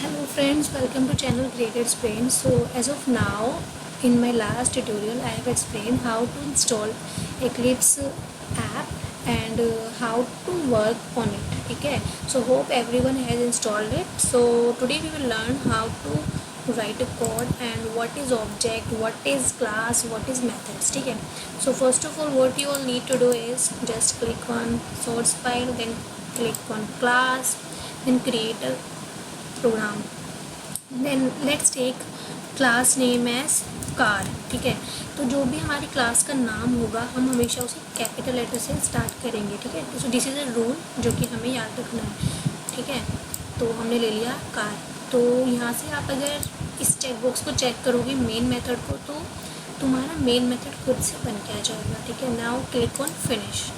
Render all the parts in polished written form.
Hello friends, welcome to channel Created Brain. So as of now, in my last tutorial, I have explained how to install Eclipse app and how to work on it. Okay, so hope everyone has installed it. So today we will learn how to write a code and what is object, what is class, what is methods. Okay, so first of all, what you all need to do is just click on source file, then click on class, then create a program. Then let's take class name as car. ठीक है, तो जो भी हमारी class का नाम होगा हम हमेशा उसे कैपिटल लेटर से स्टार्ट करेंगे. ठीक है, तो दिस इज़ अ रूल जो कि हमें याद रखना है. ठीक है, तो हमने ले लिया कार. तो यहाँ से आप अगर इस चेक बॉक्स को चेक करोगे मेन मेथड को, तो तुम्हारा मेन मेथड खुद से बन के आ जाएगा. ठीक है, now click on finish.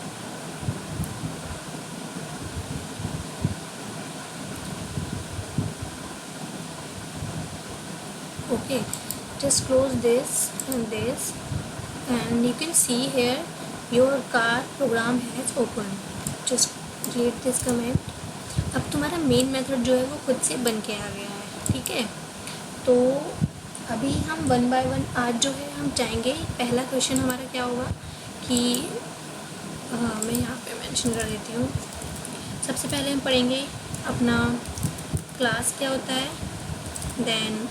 Okay, just close this and you can see here your car program has opened. Just delete this comment. अब तुम्हारा मेन मेथड जो है वो खुद से बन के आ गया है. ठीक है, तो अभी हम वन बाय वन आज जो है हम चाहेंगे. पहला क्वेश्चन हमारा क्या होगा कि मैं यहाँ पे मेंशन कर देती हूँ. सबसे पहले हम पढ़ेंगे अपना क्लास क्या होता है, देन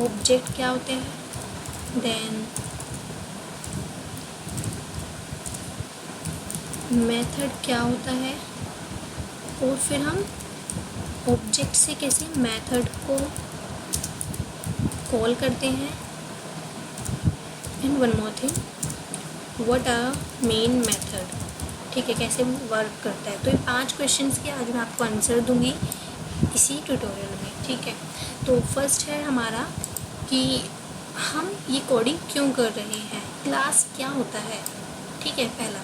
ऑब्जेक्ट क्या होते हैं, देन मेथड क्या होता है, और फिर हम ऑब्जेक्ट से कैसे मेथड को कॉल करते हैं, and one more thing what are main method. ठीक है, कैसे वो वर्क करता है. तो ये 5 क्वेश्चंस के आज मैं आपको आंसर दूंगी इसी ट्यूटोरियल में. ठीक है, तो फर्स्ट है हमारा कि हम ये कोडिंग क्यों कर रहे हैं, क्लास क्या होता है. ठीक है, पहला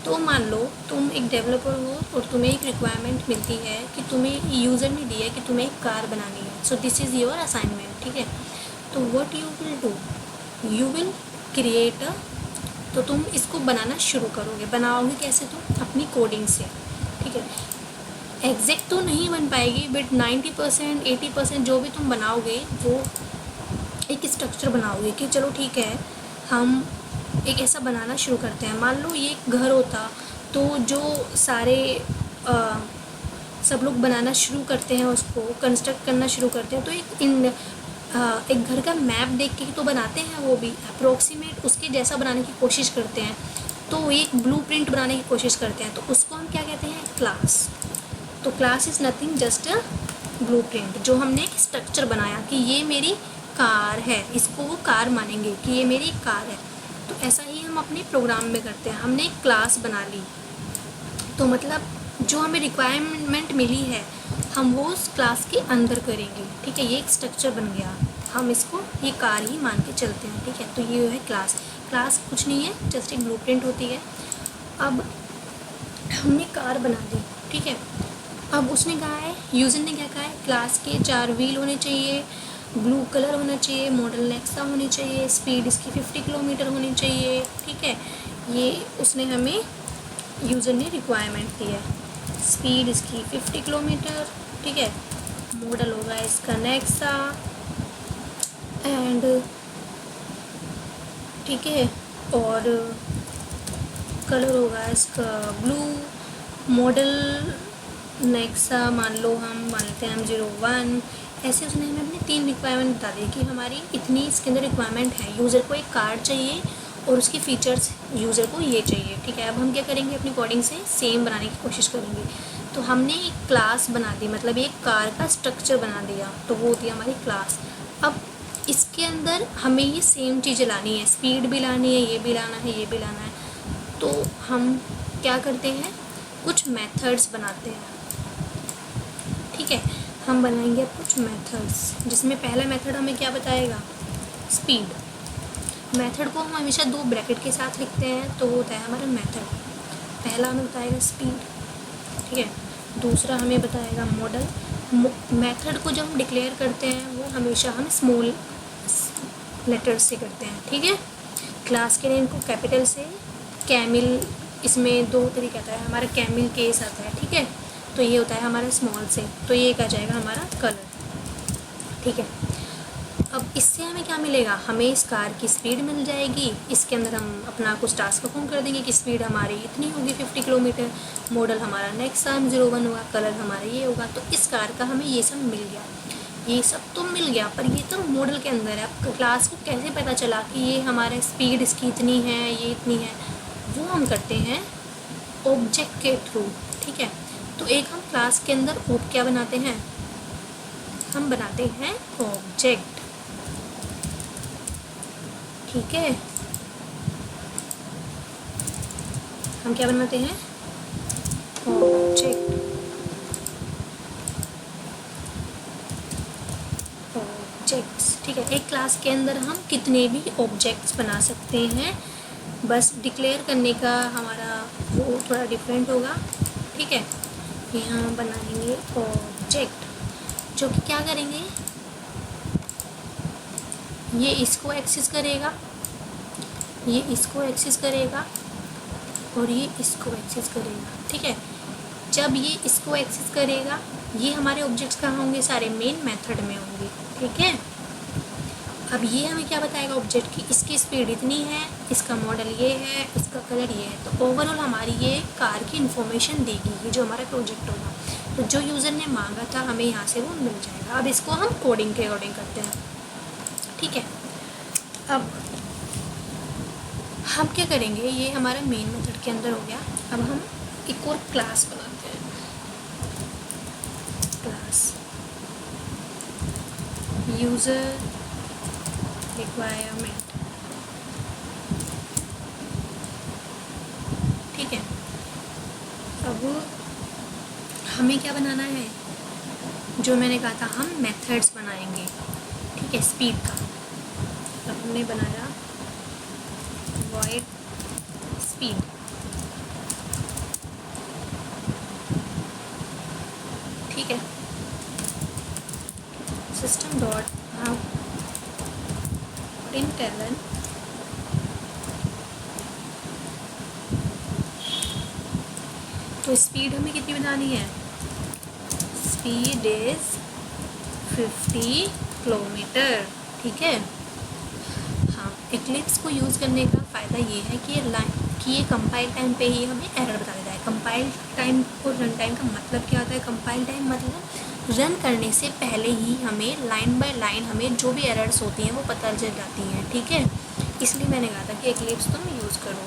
तो मान लो तुम एक डेवलपर हो और तुम्हें एक रिक्वायरमेंट मिलती है कि तुम्हें यूज़र ने दिया है कि तुम्हें एक कार बनानी है. So this is your assignment. ठीक है, तो what you will do, you will create तो तुम इसको बनाना शुरू करोगे. बनाओगे कैसे, तुम अपनी कोडिंग से. ठीक है, एग्जैक्ट तो नहीं बन पाएगी बट 90% 80% जो भी तुम बनाओगे वो एक स्ट्रक्चर बनाओगे कि चलो ठीक है हम एक ऐसा बनाना शुरू करते हैं. मान लो ये एक घर होता तो जो सारे सब लोग बनाना शुरू करते हैं, उसको कंस्ट्रक्ट करना शुरू करते हैं, तो एक घर का मैप देख के तो बनाते हैं, वो भी अप्रोक्सीमेट उसके जैसा बनाने की कोशिश करते हैं. तो एक ब्लूप्रिंट बनाने की कोशिश करते हैं, तो उसको हम क्या कहते हैं, क्लास. तो class is nothing just a blueprint. जो हमने एक स्ट्रक्चर बनाया कि ये मेरी कार है, इसको वो कार मानेंगे कि ये मेरी कार है. तो ऐसा ही हम अपने प्रोग्राम में करते हैं. हमने एक क्लास बना ली, तो मतलब जो हमें रिक्वायरमेंट मिली है हम वो उस क्लास के अंदर करेंगे. ठीक है, ये एक स्ट्रक्चर बन गया, हम इसको ये कार ही मान के चलते हैं. ठीक है, तो ये है क्लास. क्लास कुछ नहीं है, जस्ट एक ब्लूप्रिंट होती है. अब हमने कार बना दी. ठीक है, अब उसने कहा है, यूज़र ने क्या कहा है, क्लास के 4 व्हील होने चाहिए, ब्लू कलर होना चाहिए, मॉडल नेक्सा होनी चाहिए, स्पीड इसकी 50 किलोमीटर होनी चाहिए. ठीक है, ये उसने हमें यूज़र ने रिक्वायरमेंट दी है. स्पीड इसकी 50 किलोमीटर. ठीक है, मॉडल होगा इसका नेक्सा एंड ठीक है, और कलर होगा इसका ब्लू. मॉडल नेक्सा मान लो हम मान लेते हैं हम 01. ऐसे उसने हमें अपनी 3 रिक्वायरमेंट बता दी कि हमारी इतनी इसके अंदर रिक्वायरमेंट है. यूज़र को एक कार चाहिए और उसकी फ़ीचर्स यूज़र को ये चाहिए. ठीक है, अब हम क्या करेंगे, अपनी कोडिंग से सेम बनाने की कोशिश करेंगे. तो हमने एक क्लास बना दी, मतलब एक कार का स्ट्रक्चर बना दिया, तो वो होती है हमारी क्लास. अब इसके अंदर हमें ये सेम चीज़ें लानी है, स्पीड भी लानी है, ये भी लाना है, ये भी लाना है. तो हम क्या करते हैं, कुछ मेथड्स बनाते हैं. ठीक है, हम बनाएंगे अब कुछ मेथड्स, जिसमें पहला मेथड हमें क्या बताएगा, स्पीड. मेथड को हम हमेशा 2 ब्रैकेट के साथ लिखते हैं, तो वो होता है हमारा मेथड. पहला हमें बताएगा स्पीड. ठीक है, दूसरा हमें बताएगा मॉडल. मेथड को जब हम डिक्लेयर करते हैं वो हमेशा हम स्मॉल लेटर्स से करते हैं. ठीक है, क्लास के नेम को कैपिटल से, कैमिल इसमें 2 तरीके आता है, हमारा कैमिल केस आता है. ठीक है, तो ये होता है हमारा स्मॉल से, तो ये एक आ जाएगा हमारा कलर. ठीक है। अब इससे हमें क्या मिलेगा, हमें इस कार की स्पीड मिल जाएगी, इसके अंदर हम अपना कुछ टास्क परफॉर्म कर देंगे कि स्पीड हमारी इतनी होगी 50 किलोमीटर, मॉडल हमारा नेक्सान 01 होगा, कलर हमारा ये होगा। तो इस कार का हमें ये सब मिल गया, ये सब तो मिल गया, पर ये तो मॉडल के अंदर है। अब क्लास को कैसे पता चला कि ये हमारे स्पीड इसकी इतनी है, ये इतनी है, वो हम करते हैं ऑब्जेक्ट के थ्रू। ठीक है, तो एक हम क्लास के अंदर क्या बनाते हैं, हम बनाते हैं ऑब्जेक्ट। ठीक है, हम क्या बनाते हैं, ऑब्जेक्ट। ऑब्जेक्ट्स, ठीक है। एक क्लास के अंदर हम कितने भी ऑब्जेक्ट्स बना सकते हैं, बस डिक्लेयर करने का हमारा वो थोड़ा डिफरेंट होगा। ठीक है, यहाँ बनाएंगे ऑब्जेक्ट जो कि क्या करेंगे, ये इसको एक्सेस करेगा, ये इसको एक्सेस करेगा और ये इसको एक्सेस करेगा। ठीक है, जब ये इसको एक्सेस करेगा, ये हमारे ऑब्जेक्ट्स कहाँ होंगे, सारे मेन मेथड में होंगे। ठीक है, अब ये हमें क्या बताएगा ऑब्जेक्ट की, इसकी स्पीड इतनी है, इसका मॉडल ये है, इसका कलर ये है। तो ओवरऑल हमारी ये कार की इन्फॉर्मेशन देगी, ये जो हमारा प्रोजेक्ट होगा। तो जो यूज़र ने मांगा था हमें यहाँ से वो मिल जाएगा। अब इसको हम कोडिंग के अकॉर्डिंग करते हैं। ठीक है, अब हम क्या करेंगे, ये हमारा मेन मेथड के अंदर हो गया। अब हम एक और क्लास बनाते हैं, क्लास यूज़र रिक्वायरमेंट। ठीक है, अब हमें क्या बनाना है, जो मैंने कहा था हम मेथड्स बनाएंगे। ठीक है, स्पीड का। अब हमने बनाया void speed। ठीक है, सिस्टम डॉट println तो स्पीड हमें कितनी बनानी है, स्पीड इज 50 किलोमीटर। ठीक है, हाँ, एक्लिप्स को यूज़ करने का फ़ायदा ये है कि ये कंपाइल टाइम पे ही हमें एरर बता देता है। कंपाइल टाइम और रन टाइम का मतलब क्या होता है, कंपाइल टाइम मतलब रन करने से पहले ही हमें लाइन बाय लाइन हमें जो भी एरर्स होती हैं वो पता चल जाती हैं। ठीक है, इसलिए मैंने कहा था कि एक्लिप्स तुम यूज़ करो।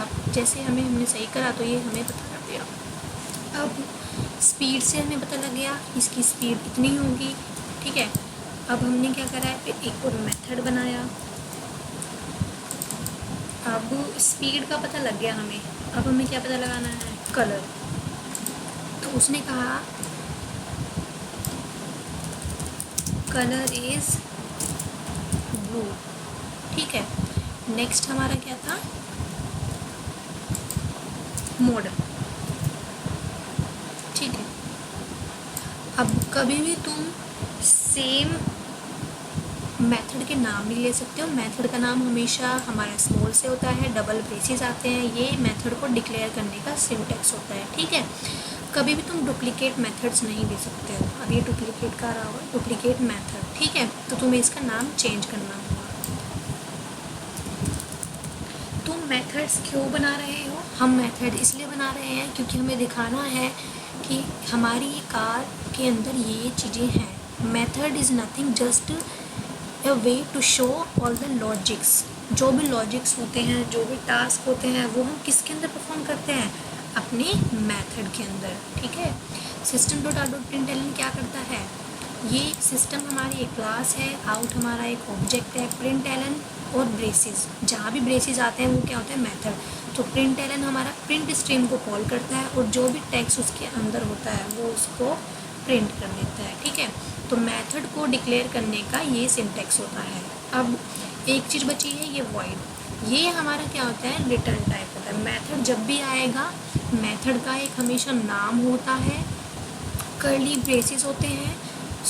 आप जैसे हमने सही करा तो ये हमें पता लग गया। अब स्पीड से हमें पता लग गया इसकी स्पीड इतनी होगी। ठीक है, अब हमने क्या करा है, फिर एक और मेथड बनाया। अब स्पीड का पता लग गया हमें, अब हमें क्या पता लगाना है, कलर। तो उसने कहा कलर इज ब्लू। ठीक है, नेक्स्ट हमारा क्या था, मॉडल। ठीक है, अब कभी भी तुम सेम मेथड के नाम नहीं ले सकते हो। मेथड का नाम हमेशा हमारा स्मॉल से होता है, डबल ब्रेसेस आते हैं, ये मेथड को डिक्लेयर करने का सिंटेक्स होता है। ठीक है, कभी भी तुम डुप्लीकेट मेथड्स नहीं दे सकते हो। अब ये डुप्लीकेट का रहा होगा, डुप्लीकेट मेथड। ठीक है, तो तुम्हें इसका नाम चेंज करना होगा। तुम मेथड्स क्यों बना रहे हो, हम मेथड इसलिए बना रहे हैं क्योंकि हमें दिखाना है कि हमारी कार के अंदर ये चीज़ें हैं। Method is nothing just a way to show all the logics। जो भी लॉजिक्स होते हैं, जो भी टास्क होते हैं, वो हम किसके अंदर परफॉर्म करते हैं, अपने मेथड के अंदर। ठीक है, system dot out dot println क्या करता है, ये सिस्टम हमारी एक क्लास है, आउट हमारा एक ऑब्जेक्ट है, प्रिंटलन और ब्रेसेस, जहाँ भी ब्रेसेस आते हैं वो क्या होता है, मेथड। तो प्रिंटलन हमारा प्रिंट स्ट्रीम को कॉल करता है और जो भी टेक्स्ट उसके अंदर होता है वो उसको प्रिंट कर देता है। ठीक है, तो मेथड को डिक्लेयर करने का ये सिंटेक्स होता है। अब एक चीज़ बची है, ये वॉइड। ये हमारा क्या होता है, रिटर्न टाइप होता है। मेथड जब भी आएगा, मेथड का एक हमेशा नाम होता है, कर्ली ब्रेसेस होते हैं,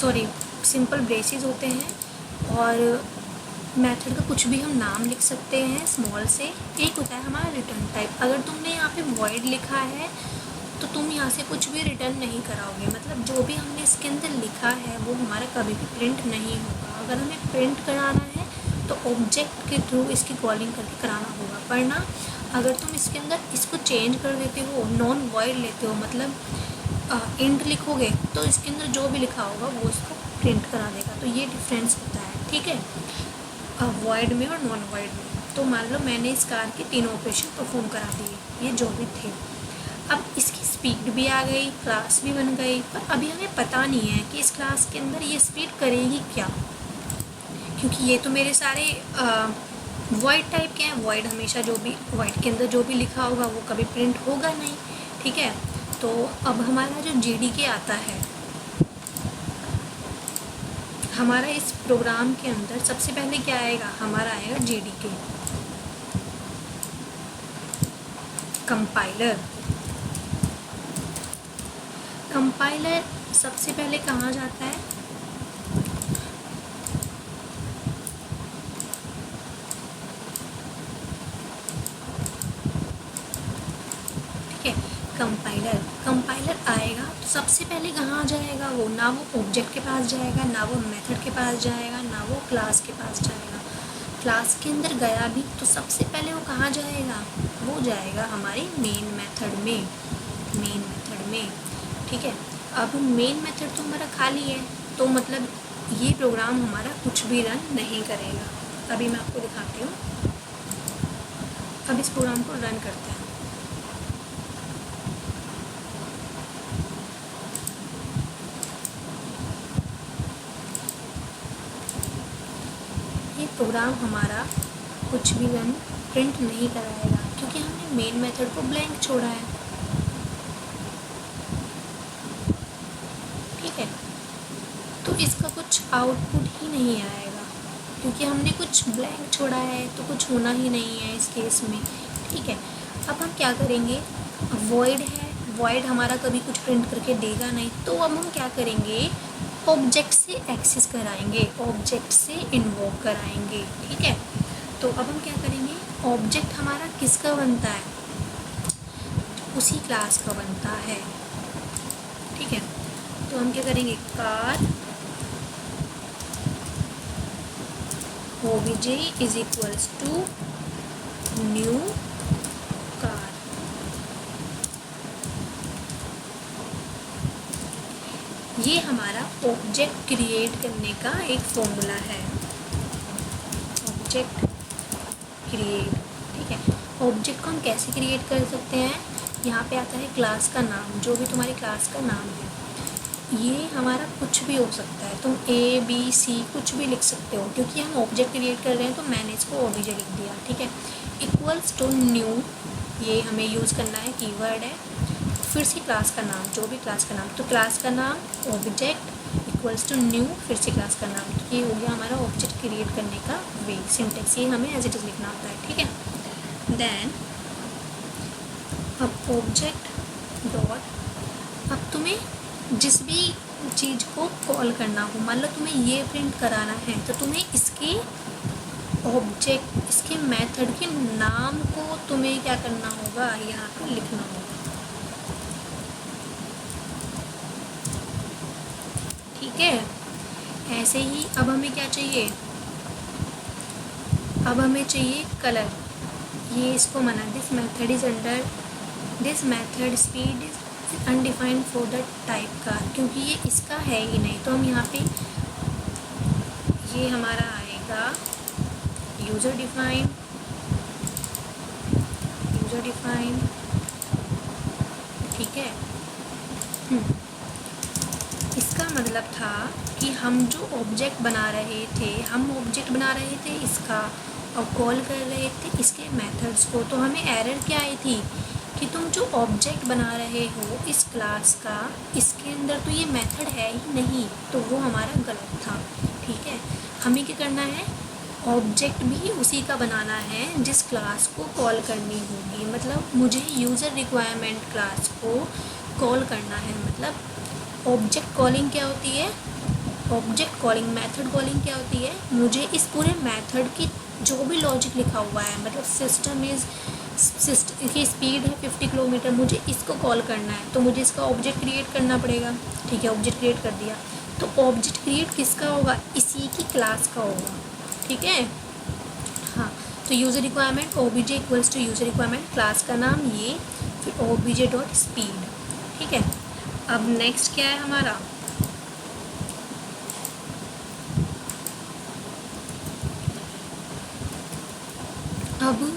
सॉरी सिंपल ब्रेसेस होते हैं, और मेथड का कुछ भी हम नाम लिख सकते हैं स्मॉल से। एक होता है हमारा रिटर्न टाइप। अगर तुमने यहाँ पे वॉइड लिखा है तो तो तुम यहाँ से कुछ भी रिटर्न नहीं कराओगे, मतलब जो भी हमने इसके अंदर लिखा है वो हमारा कभी भी प्रिंट नहीं होगा। अगर हमें प्रिंट कराना है तो ऑब्जेक्ट के थ्रू इसकी कॉलिंग करके कराना होगा, वरना अगर तुम इसके अंदर इसको चेंज कर देते हो, नॉन वॉइड लेते हो, मतलब इंट लिखोगे तो इसके अंदर जो भी लिखा होगा वो इसको प्रिंट करा देगा। तो ये डिफरेंस होता है, ठीक है, वॉइड में और नॉन वॉइड में। तो मान लो मैंने इस कार के तीनों ऑपरेशन परफॉर्म करा दिए, ये जो भी थे। अब इसकी स्पीड भी आ गई, क्लास भी बन गई, पर अभी हमें पता नहीं है कि इस क्लास के अंदर ये स्पीड करेगी क्या, क्योंकि ये तो मेरे सारे वॉइड टाइप के हैं। वॉइड हमेशा जो भी वॉइड के अंदर जो भी लिखा होगा वो कभी प्रिंट होगा नहीं, ठीक है। तो अब हमारा जो JDK आता है, हमारा इस प्रोग्राम के अंदर सबसे पहले क्या आएगा, हमारा आएगा JDK कंपाइलर। कंपाइलर सबसे पहले कहाँ जाता है, ठीक है। कंपाइलर आएगा तो सबसे पहले कहाँ जाएगा वो, ना वो ऑब्जेक्ट के पास जाएगा, ना वो मेथड के पास जाएगा, ना वो क्लास के पास जाएगा। क्लास के अंदर गया भी तो सबसे पहले वो कहाँ जाएगा, वो जाएगा हमारी मेन मेथड में, ठीक है। अब मेन मेथड तो हमारा खाली है, तो मतलब ये प्रोग्राम हमारा कुछ भी रन नहीं करेगा। अभी मैं आपको दिखाती हूँ, अब इस प्रोग्राम को रन करते हैं। ये प्रोग्राम हमारा कुछ भी रन प्रिंट नहीं कराएगा, क्योंकि हमने मेन मेथड को ब्लैंक छोड़ा है, ठीक है। तो इसका कुछ आउटपुट ही नहीं आएगा, क्योंकि हमने कुछ ब्लैंक छोड़ा है, तो कुछ होना ही नहीं है इस केस में, ठीक है। अब हम क्या करेंगे, वॉइड है, वॉइड हमारा कभी कुछ प्रिंट करके देगा नहीं, तो अब हम क्या करेंगे, ऑब्जेक्ट से एक्सेस कराएंगे, ऑब्जेक्ट से इन्वोक कराएंगे, ठीक है। तो अब हम क्या करेंगे, ऑब्जेक्ट हमारा किसका बनता है, उसी क्लास का बनता है, ठीक है। तो हम क्या करेंगे, car obj is equals to new car. ये हमारा ऑब्जेक्ट क्रिएट करने का एक फॉर्मूला है, ऑब्जेक्ट क्रिएट, ठीक है। ऑब्जेक्ट को हम कैसे क्रिएट कर सकते हैं, यहाँ पे आता है क्लास का नाम, जो भी तुम्हारी क्लास का नाम है, ये हमारा कुछ भी हो सकता है, तुम ABC कुछ भी लिख सकते हो, क्योंकि हम ऑब्जेक्ट क्रिएट कर रहे हैं तो मैंने इसको obj लिख दिया, ठीक है। इक्वल्स टू न्यू, ये हमें यूज़ करना है, कीवर्ड है, फिर से क्लास का नाम, जो भी क्लास का नाम, तो क्लास का नाम ऑब्जेक्ट इक्वल्स टू न्यू, फिर से क्लास का नाम। तो ये हो गया हमारा ऑब्जेक्ट क्रिएट करने का वे, सिंटेक्स, ये हमें एज इट इज़ लिखना होता है, ठीक है। देन अब ऑब्जेक्ट डॉट, अब तुम्हें जिस भी चीज़ को कॉल करना हो, मान लो तुम्हें ये प्रिंट कराना है, तो तुम्हें इसके ऑब्जेक्ट, इसके मेथड के नाम को तुम्हें क्या करना होगा, यहाँ पे लिखना होगा, ठीक है। ऐसे ही अब हमें क्या चाहिए, अब हमें चाहिए कलर, ये इसको मना, this method is under, this method speed is undefined for the type car, क्योंकि ये इसका है ही नहीं, तो हम यहाँ पे ये हमारा आएगा यूज़र डिफाइंड, ठीक है। इसका मतलब था कि हम जो ऑब्जेक्ट बना रहे थे, इसका, और कॉल कर रहे थे इसके मेथड्स को, तो हमें एरर क्या आई थी कि तुम जो ऑब्जेक्ट बना रहे हो इस क्लास का, इसके अंदर तो ये मेथड है ही नहीं, तो वो हमारा गलत था, ठीक है। हमें क्या करना है, ऑब्जेक्ट भी उसी का बनाना है जिस क्लास को कॉल करनी होगी, मतलब मुझे यूज़र रिक्वायरमेंट क्लास को कॉल करना है, मतलब ऑब्जेक्ट कॉलिंग क्या होती है, ऑब्जेक्ट कॉलिंग, मेथड कॉलिंग क्या होती है, मुझे इस पूरे मेथड की जो भी लॉजिक लिखा हुआ है, मतलब सिस्टम इज़ की स्पीड है 50 किलोमीटर, मुझे इसको कॉल करना है तो मुझे इसका ऑब्जेक्ट क्रिएट करना पड़ेगा। ठीक है, ऑब्जेक्ट क्रिएट कर दिया, तो ऑब्जेक्ट क्रिएट किसका होगा, इसी की क्लास का होगा। ठीक है, हाँ, तो user requirement OBJ equals to user requirement, class का नाम ये, फिर ओबीजे डॉट स्पीड। ठीक है, अब नेक्स्ट क्या है हमारा, अब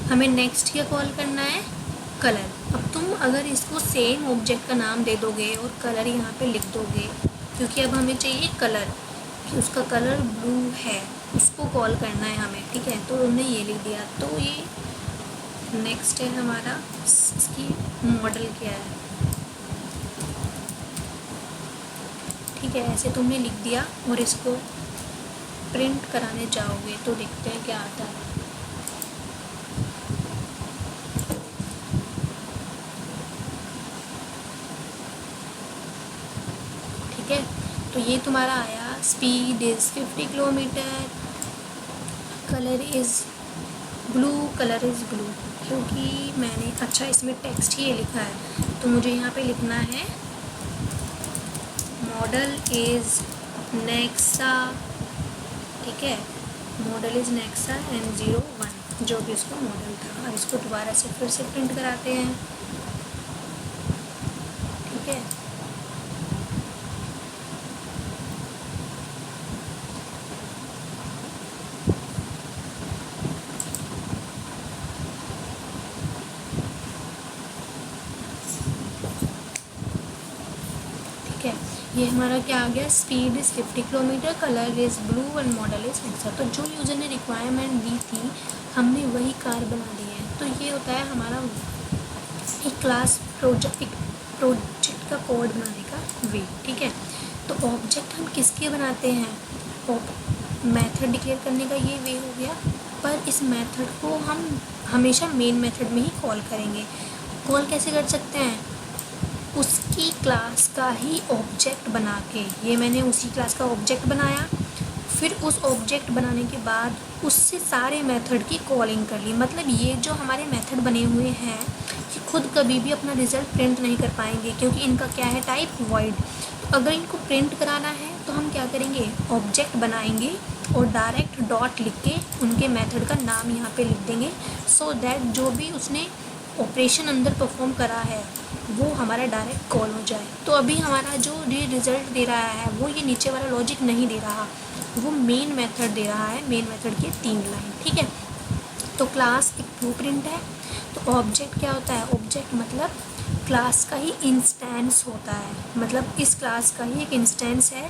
हमें नेक्स्ट क्या कॉल करना है, कलर। अब तुम अगर इसको सेम ऑब्जेक्ट का नाम दे दोगे और कलर यहाँ पे लिख दोगे, क्योंकि अब हमें चाहिए कलर, कि उसका कलर ब्लू है, उसको कॉल करना है हमें। ठीक है, तो हमने ये लिख दिया, तो ये नेक्स्ट है हमारा, इसकी मॉडल क्या है। ठीक है, ऐसे तुमने लिख दिया और इसको प्रिंट कराने जाओगे तो देखते हैं क्या आता है। ठीक है, तो ये तुम्हारा आया, speed is 50 kilometre, colour is blue, colour is blue, क्योंकि मैंने अच्छा इसमें टेक्स्ट ही ये लिखा है, तो मुझे यहाँ पे लिखना है मॉडल इज़ नेक्सा। ठीक है, मॉडल इज़ नेक्सा N01, जो भी उसका मॉडल था। अब इसको दोबारा से फिर से प्रिंट कराते हैं। ठीक है, ये हमारा क्या आ गया, speed is 50 kilometre, colour is blue and model is Nexa. तो जो यूज़र ने रिक्वायरमेंट दी थी हमने वही कार बना दी है। तो ये होता है हमारा एक क्लास प्रोजेक्ट का कोड बनाने का वे। ठीक है, तो ऑब्जेक्ट हम किसके बनाते हैं, मेथड डिक्लेयर करने का ये वे हो गया, पर इस मेथड को हम हमेशा मेन मेथड में ही कॉल करेंगे। कॉल कैसे कर सकते हैं, उसकी क्लास का ही ऑब्जेक्ट बना के। ये मैंने उसी क्लास का ऑब्जेक्ट बनाया, फिर उस ऑब्जेक्ट बनाने के बाद उससे सारे मेथड की कॉलिंग कर ली। मतलब ये जो हमारे मेथड बने हुए हैं ये खुद कभी भी अपना रिज़ल्ट प्रिंट नहीं कर पाएंगे, क्योंकि इनका क्या है टाइप, वॉइड। तो अगर इनको प्रिंट कराना है तो हम क्या करेंगे, ऑब्जेक्ट बनाएंगे और डायरेक्ट डॉट लिख के उनके मेथड का नाम यहाँ पे लिख देंगे, सो दैट जो भी उसने ऑपरेशन अंदर परफॉर्म करा है वो हमारा डायरेक्ट कॉल हो जाए। तो अभी हमारा जो ये रिज़ल्ट दे रहा है वो ये नीचे वाला लॉजिक नहीं दे रहा, वो मेन मेथड दे रहा है, मेन मेथड के 3 लाइन। ठीक है, तो क्लास एक ब्लूप्रिंट है। तो ऑब्जेक्ट क्या होता है, ऑब्जेक्ट मतलब क्लास का ही इंस्टेंस होता है, मतलब इस क्लास का ही एक इंस्टेंस है।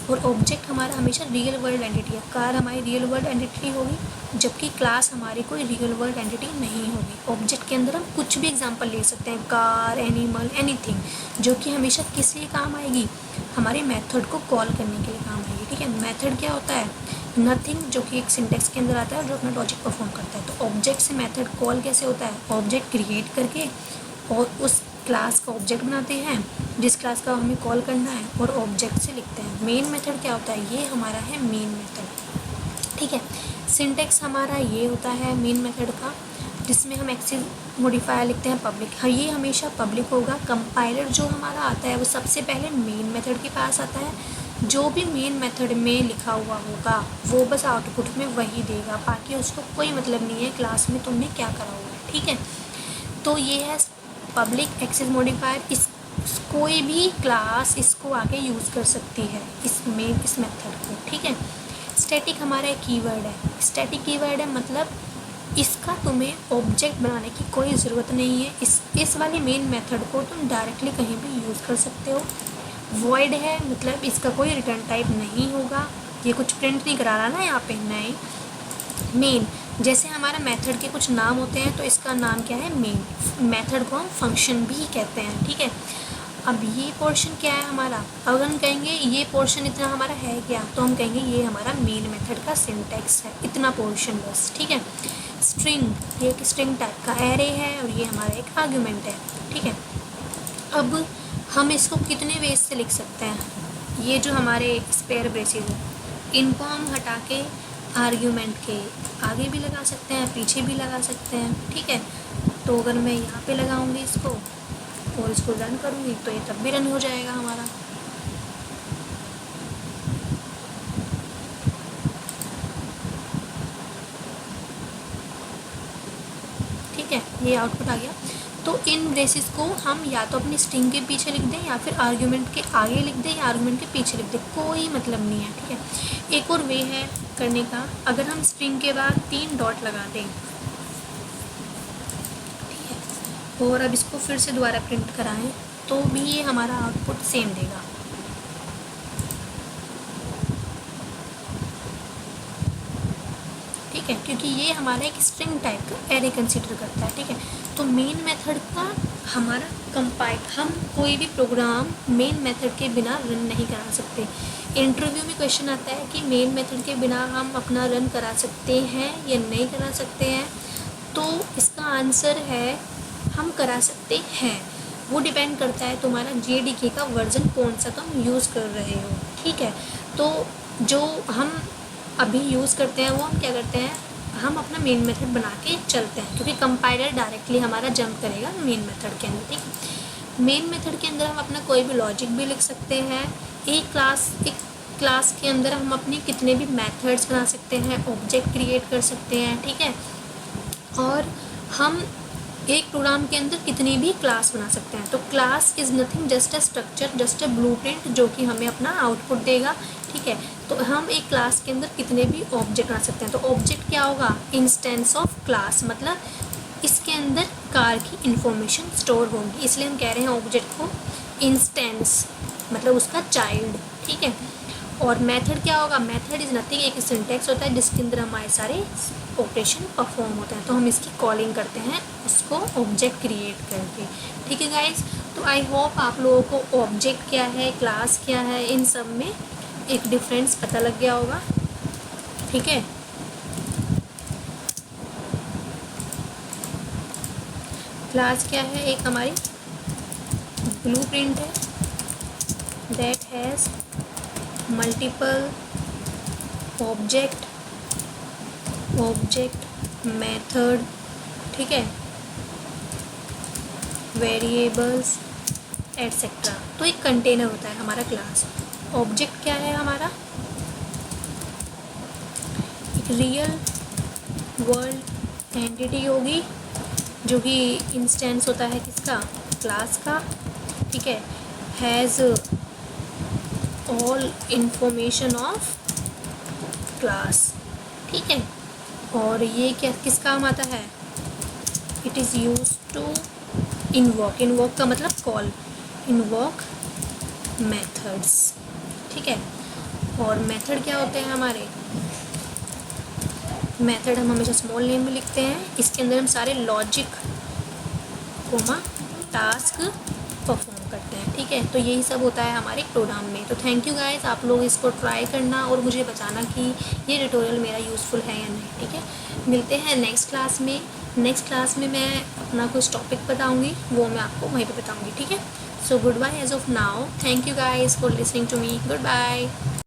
और ऑब्जेक्ट हमारा हमेशा रियल वर्ल्ड एंटिटी है, कार हमारी रियल वर्ल्ड एंटिटी होगी, जबकि क्लास हमारी कोई रियल वर्ल्ड एंटिटी नहीं होगी। ऑब्जेक्ट के अंदर हम कुछ भी एग्जांपल ले सकते हैं, कार, एनिमल, एनीथिंग, जो कि हमेशा किस लिए काम आएगी, हमारे मेथड को कॉल करने के लिए काम आएगी। ठीक है, मेथड क्या होता है, नथिंग, जो कि एक सिंटेक्स के अंदर आता है और जो अपना लॉजिक परफॉर्म करता है। तो ऑब्जेक्ट से मेथड कॉल कैसे होता है, ऑब्जेक्ट क्रिएट करके और उस क्लास का ऑब्जेक्ट बनाते हैं जिस क्लास का हमें कॉल करना है, और ऑब्जेक्ट से लिखते हैं। मेन मेथड क्या होता है, ये हमारा है मेन मेथड। ठीक है, सिंटेक्स हमारा ये होता है मेन मेथड का, जिसमें हम एक्सेस मॉडिफायर लिखते हैं पब्लिक। हाँ, ये हमेशा पब्लिक होगा। कंपाइलर जो हमारा आता है वो सबसे पहले मेन मेथड के पास आता है, जो भी मेन मेथड में लिखा हुआ होगा वो बस आउटपुट में वही देगा, बाकी उसको कोई मतलब नहीं है क्लास में तुमने क्या करा हुआ है। ठीक है, तो ये है पब्लिक एक्सेस मॉडिफायर। इस कोई भी क्लास इसको आगे यूज़ कर सकती है, इस मेथड को। ठीक है, स्टैटिक हमारा एक कीवर्ड है। स्टैटिक कीवर्ड है मतलब इसका तुम्हें ऑब्जेक्ट बनाने की कोई ज़रूरत नहीं है, इस वाले मेन मेथड को तुम डायरेक्टली कहीं भी यूज़ कर सकते हो। वॉइड है मतलब इसका कोई रिटर्न टाइप नहीं होगा, ये कुछ प्रिंट नहीं करा रहा ना यहाँ पे, नहीं। मेन, जैसे हमारा मेथड के कुछ नाम होते हैं तो इसका नाम क्या है, मेन। मेथड को हम फंक्शन भी कहते हैं। ठीक है, अब ये पोर्शन क्या है हमारा, अगर हम कहेंगे ये पोर्शन इतना हमारा है क्या, तो हम कहेंगे ये हमारा मेन मेथड का सिंटैक्स है, इतना पोर्शन बस। ठीक है, स्ट्रिंग, ये एक स्ट्रिंग टाइप का एरे है और ये हमारा एक आर्ग्यूमेंट है। ठीक है, अब हम इसको कितने वेज से लिख सकते हैं, ये जो हमारे स्पेयर ब्रेसेस हैं इनको हम हटा के आर्ग्यूमेंट के आगे भी लगा सकते हैं, पीछे भी लगा सकते हैं, ठीक है। तो अगर मैं यहाँ पे लगाऊंगी इसको और इसको रन करूँगी तो ये तब भी रन हो जाएगा हमारा। ठीक है, ये आउटपुट आ गया। तो इन ब्रेसेस को हम या तो अपनी स्ट्रिंग के पीछे लिख दें या फिर आर्ग्यूमेंट के आगे लिख दें या आर्ग्यूमेंट के पीछे लिख दें, कोई मतलब नहीं है, ठीक है। एक और वे है करने का, अगर हम स्ट्रिंग के बाद 3 डॉट लगा दें, ठीक है, और अब इसको फिर से दोबारा प्रिंट कराएं तो भी ये हमारा आउटपुट सेम देगा। ठीक है, क्योंकि ये हमारा एक स्ट्रिंग टाइप का एरे कंसीडर करता है, ठीक है। तो मेन मेथड का हमारा कंपाइल, हम कोई भी प्रोग्राम मेन मेथड के बिना रन नहीं करा सकते। इंटरव्यू में क्वेश्चन आता है कि मेन मेथड के बिना हम अपना रन करा सकते हैं या नहीं करा सकते हैं, तो इसका आंसर है हम करा सकते हैं। वो डिपेंड करता है तुम्हारा JDK का वर्जन कौन सा तुम यूज़ कर रहे हो, ठीक है। तो जो हम अभी यूज़ करते हैं वो हम क्या करते हैं, हम अपना मेन मेथड बना के चलते हैं, क्योंकि कंपाइलर डायरेक्टली हमारा जंप करेगा मेन मेथड के अंदर, ठीक है। मेन मेथड के अंदर हम अपना कोई भी लॉजिक भी लिख सकते हैं। एक क्लास के अंदर हम अपने कितने भी मेथड्स बना सकते हैं, ऑब्जेक्ट क्रिएट कर सकते हैं, ठीक है। और हम एक प्रोग्राम के अंदर कितनी भी क्लास बना सकते हैं। तो class is nothing just a structure, just a blueprint, जो कि हमें अपना आउटपुट देगा, ठीक है। तो हम एक क्लास के अंदर कितने भी ऑब्जेक्ट बना सकते हैं। तो ऑब्जेक्ट क्या होगा, इंस्टेंस ऑफ क्लास, मतलब इसके अंदर कार की इंफॉर्मेशन स्टोर होगी, इसलिए हम कह रहे हैं ऑब्जेक्ट को इंस्टेंस, मतलब उसका चाइल्ड, ठीक है। और मेथड क्या होगा, मेथड इज़ नथिंग, एक सिंटेक्स होता है जिसके अंदर हमारे सारे ऑपरेशन परफॉर्म होते हैं, तो हम इसकी कॉलिंग करते हैं उसको ऑब्जेक्ट क्रिएट करके, ठीक है गाइज। तो आई होप आप लोगों को ऑब्जेक्ट क्या है, क्लास क्या है, इन सब में एक डिफरेंस पता लग गया होगा, ठीक है। क्लास क्या है, एक हमारी ब्लूप्रिंट है that has multiple object method, ठीक है, वेरिएबल्स एटसेट्रा। तो एक कंटेनर होता है हमारा क्लास। ऑब्जेक्ट क्या है हमारा, एक रियल वर्ल्ड एंटिटी होगी जो कि इंस्टेंस होता है किसका, क्लास का, ठीक है। Has all information of class, ठीक है। और ये क्या किस काम आता है, it is use to invoke, invoke का मतलब कॉल, इन्वॉक मेथड्स, ठीक है। और मेथड क्या होते हैं हमारे, मेथड हम हमेशा स्मॉल नेम में लिखते हैं, इसके अंदर हम सारे लॉजिक कोमा टास्क परफॉर्म करते हैं, ठीक है। तो यही सब होता है हमारे प्रोग्राम में। तो थैंक यू गाइस, आप लोग इसको ट्राई करना और मुझे बताना कि ये ट्यूटोरियल मेरा यूज़फुल है या नहीं, ठीक है। मिलते हैं नेक्स्ट क्लास में। नेक्स्ट क्लास में मैं अपना कुछ टॉपिक बताऊंगी, वो मैं आपको वहीं पे बताऊंगी, ठीक है। So goodbye as of now, thank you guys for listening to me, good bye.